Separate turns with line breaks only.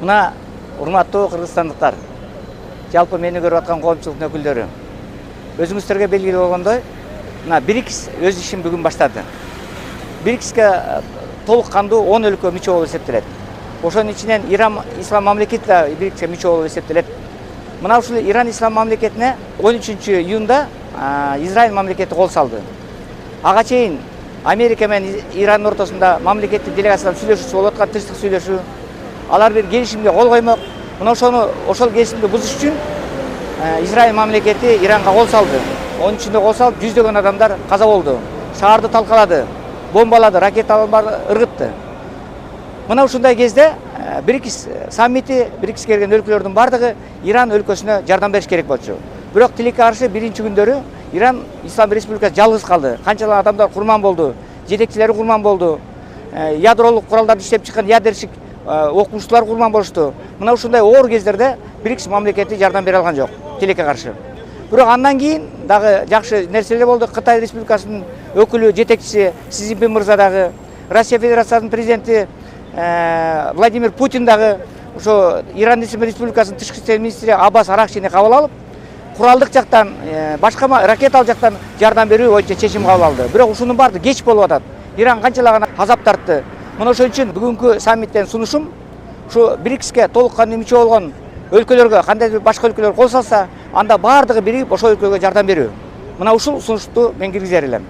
Мына урматтуу кыргызстандыктар, жалпы мени көрүп аткан коомчулуктун өкүлдөрү, өзүңүздөргө белгилүү болгондой, мына БРИКС өз ишин бүгүн баштады. БРИКСке толук кандуу 10 өлкө мүчө болуп эсептелет. Ошонун ичинен Иран ислам мамлекети да БРИКСке мүчө болуп эсептелет. Мына ушул Иран ислам мамлекетине 13 июнда Израиль мамлекети кол салды. Ага чейин Америка менен Ирандын ортосунда мамлекеттик делегациялар сүйлөшүүсү болуп аткан, тынчтык сүйлөшүү. Алар бир келишимге кол коймок. Мына ошол келишимди бузуш үчүн Израиль мамлекети Иранга кол салды. Onun içinde kol salып, жүздөгөн адамдар каза болду. Шаарды талкалады, бомбалады, ракеталарды ыргытты. Мына ушундай кезде БРИКС саммити, БРИКСке келген өлкөлөрдүн бардыгы Иран өлкөсүнө жардам бериш керек болчу. Бирок тилекке каршы биринчи күндөрү Иран Ислам Республикасы жалгыз калды. Канчалык адамдар курман болду, жетекчилери курман болду. Ядролук куралдарды иштеп чыккан ядерщик окумуштуулар курман болушту. Мына ушундай оор кездерде БРИКС мамлекети жардам бере алган жок тилекке каршы. Бирок андан кийин дагы жакшы нерселер болду. Кытай Республикасынын өкүлү, жетекчиси Си Цзиньпин мырза дагы, Россия Федерациясынын президенти Владимир Путин дагы ошо Иран Республикасынын тышкы иштер министри Аббас Аракчини кабыл алып, куралдык жактан, башка ракеталык жактан жардам берүү боюнча чечим кабыл алды. Бирок ушунун баары кеч болуп атат. Иран канчалаган азап тартты. Мына ошон үчүн бүгүнкү саммиттен сунушум ушу БРИКСке толук кандуу мүчө болгон өлкөлөргө, кандай бир башка өлкөлөр кол салса, анда баардыгы биригип ошол өлкөгө жардам берүү. Мына ушул сунушту мен киргизер элем.